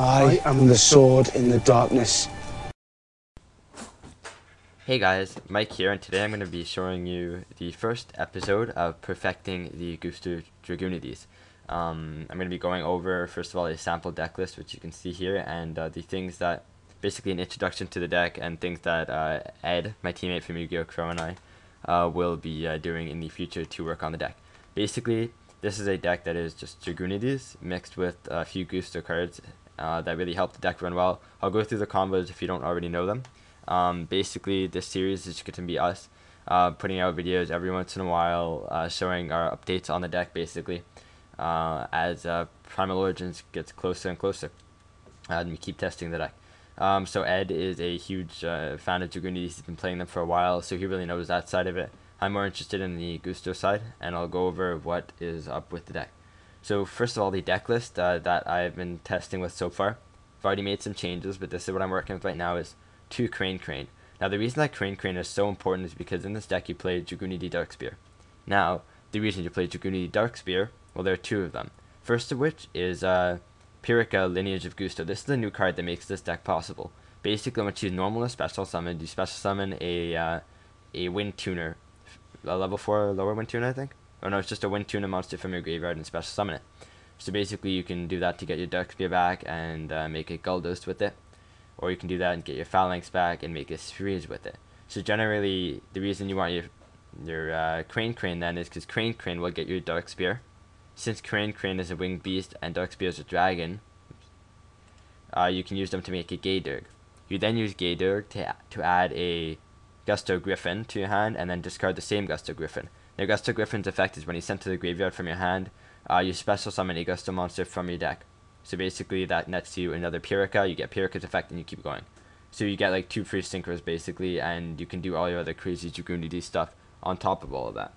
I am the sword in the darkness. Hey guys, Mike here, and today I'm going to be showing you the first episode of Perfecting the Gusto Dragunities. I'm going to be going over, first of all, a sample deck list, which you can see here, and the things that, basically an introduction to the deck, and things that Ed, my teammate from YGOCrow, and I will be doing in the future to work on the deck. Basically, this is a deck that is just Dragunities mixed with a few Gusto cards that really help the deck run well. I'll go through the combos if you don't already know them. Basically, this series is going to be us putting out videos every once in a while, showing our updates on the deck, basically, as Primal Origins gets closer and closer, and we keep testing the deck. So Ed is a huge fan of Dragunities. He's been playing them for a while, so he really knows that side of it. I'm more interested in the Gusto side, and I'll go over what is up with the deck. So first of all, the deck list that I've been testing with so far. I've already made some changes, but this is what I'm working with right now is 2 Crane. Now the reason that Crane is so important is because in this deck you play Dragunity Darkspear. Now, the reason you play Dragunity Darkspear, well, there are 2 of them. First of which is Pyrrhica Lineage of Gusto. This is the new card that makes this deck possible. Basically, when she's normal and special summon, you special summon a Wind Tuner, a level 4 lower Wind Tuner, I think. Oh no, it's just a Wind Tuner monster from your graveyard and special summon it. So basically, you can do that to get your Darkspear back and make a Guldos with it. Or you can do that and get your Phalanx back and make a Spheres with it. So generally, the reason you want your Crane then is because Crane will get your Darkspear. Since Crane is a winged beast and Darkspear is a dragon, you can use them to make a Gaydurg. You then use Gaydurg to add a Gusto Griffin to your hand and then discard the same Gusto Griffin. Now Gusto Griffin's effect is when he's sent to the graveyard from your hand, you special summon a Gusto monster from your deck. So basically that nets you another Pyrrhica, you get Pyrrhica's effect and you keep going. So you get like 2 free synchros basically, and you can do all your other crazy Dragunity stuff on top of all of that.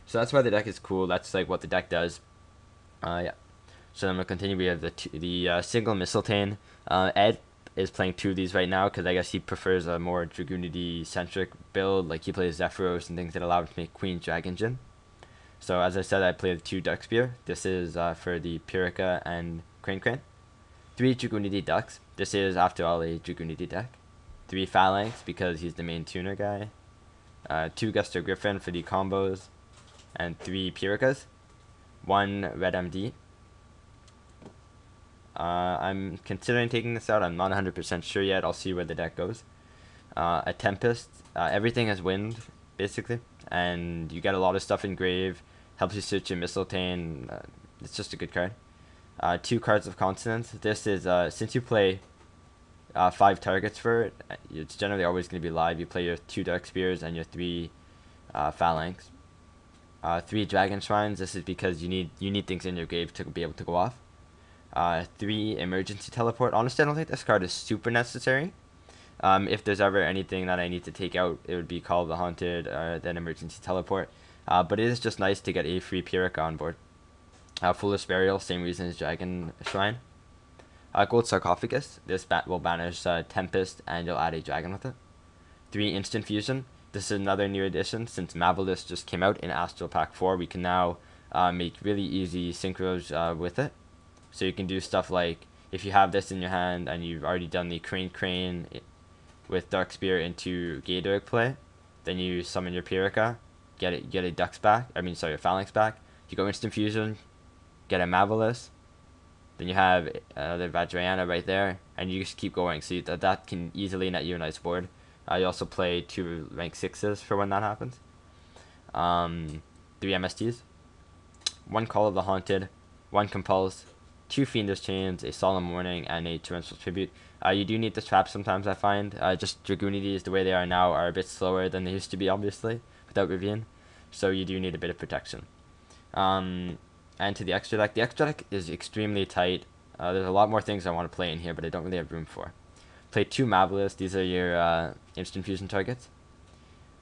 So that's why the deck is cool, that's like what the deck does. Yeah. So I'm going to continue. We have the single Mistletoe. Ed is playing 2 of these right now because I guess he prefers a more Dragunity-centric build. Like he plays Zephyros and things that allow him to make Queen Dragon Djinn. So as I said, I play the 2 Darkspear. This is for the Pyrrhica and Crane. 3 Dragunity Ducks. This is, after all, a Dragunity deck. 3 Phalanx because he's the main tuner guy. 2 Gusto Griffin for the combos. And 3 Pyrrhicas. 1 Red MD. I'm considering taking this out. I'm not 100% sure yet. I'll see where the deck goes. A Tempest. Everything has wind, basically. And you get a lot of stuff in grave. Helps you search your Mistletoe. It's just a good card. 2 cards of Consonance. This is, since you play 5 targets for it, it's generally always going to be live. You play your 2 Darkspears and your 3 Phalanx. 3 Dragon Shrines. This is because you need things in your grave to be able to go off. 3 Emergency Teleport. Honestly, I don't think this card is super necessary. If there's ever anything that I need to take out, it would be Call of the Haunted, then Emergency Teleport. But it is just nice to get a free Pyrrhica on board. Foolish Burial, same reason as Dragon Shrine. Gold Sarcophagus. This will banish Tempest, and you'll add a dragon with it. 3 Instant Fusion. This is another new addition. Since Mavelus just came out in Astral Pack 4, we can now make really easy synchros with it. So you can do stuff like, if you have this in your hand and you've already done the Crane with Darkspear into Gaydurg play, then you summon your Pyrrhica, get a Ducks back, your Phalanx back, you go Instant Fusion, get a Mavelus, then you have the Vajrayana right there, and you just keep going, so that can easily net you a nice board. You also play 2 rank 6s for when that happens. 3 MSTs, 1 Call of the Haunted, 1 Compulse, 2 Fiendish Chains, a Solemn Warning, and a Torrential Tribute. You do need the trap sometimes, I find. Just Dragunities, the way they are now, are a bit slower than they used to be, obviously, without Rivian. So you do need a bit of protection. And to the extra deck. The extra deck is extremely tight. There's a lot more things I want to play in here, but I don't really have room for. Play 2 Mavelus. These are your Instant Fusion targets.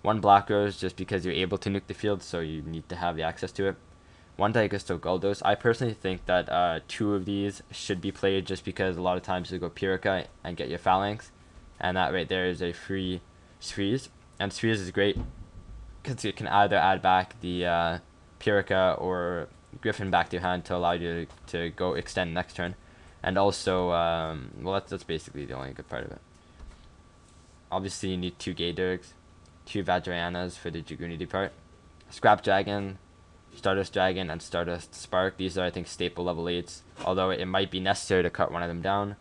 1 Black Rose, just because you're able to nuke the field, so you need to have the access to it. 1 Daigusto Guldos. I personally think that 2 of these should be played just because a lot of times you go Pyrrhica and get your Phalanx. And that right there is a free Spheres. And Spheres is great because you can either add back the Pyrrhica or Griffin back to your hand to allow you to go extend next turn. And also, well, that's basically the only good part of it. Obviously, you need 2 Gaydirks, 2 Vajrayanas for the Dragunity part, Scrap Dragon, Stardust Dragon, and Stardust Spark. These are, I think, staple level 8s, although it might be necessary to cut one of them down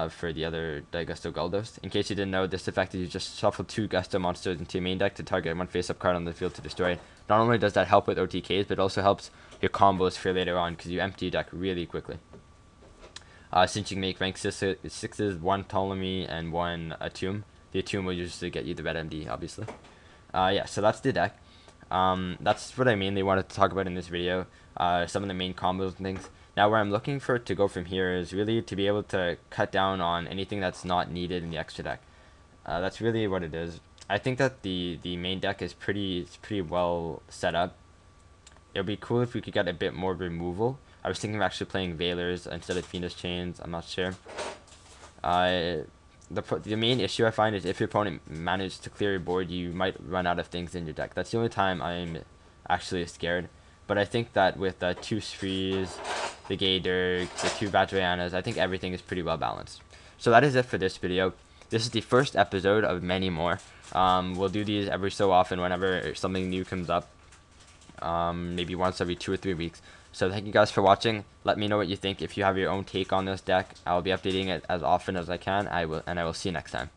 for the other Gusto Guldos. In case you didn't know, this effect is you just shuffle 2 Gusto monsters into your main deck to target one face-up card on the field to destroy it. Not only does that help with OTKs, but it also helps your combos for later on, because you empty your deck really quickly. Since you can make rank 6s, 1 Ptolemy and 1 Atum. The Atum will usually get you the red MD, obviously. Yeah, so that's the deck. That's what I mainly wanted to talk about in this video. Some of the main combos and things. Now, where I'm looking for it to go from here is really to be able to cut down on anything that's not needed in the extra deck. That's really what it is. I think that the main deck is pretty well set up. It would be cool if we could get a bit more removal. I was thinking of actually playing Veilers instead of Phoenix Chains. I'm not sure. The main issue I find is if your opponent managed to clear your board, you might run out of things in your deck. That's the only time I'm actually scared. But I think that with the 2 Sprees, the Gaydirk, the 2 Vajrayanas, I think everything is pretty well balanced. So that is it for this video. This is the first episode of many more. We'll do these every so often whenever something new comes up. Maybe once every 2 or 3 weeks. So thank you guys for watching. Let me know what you think. If you have your own take on this deck, I'll be updating it as often as I can. I will see you next time.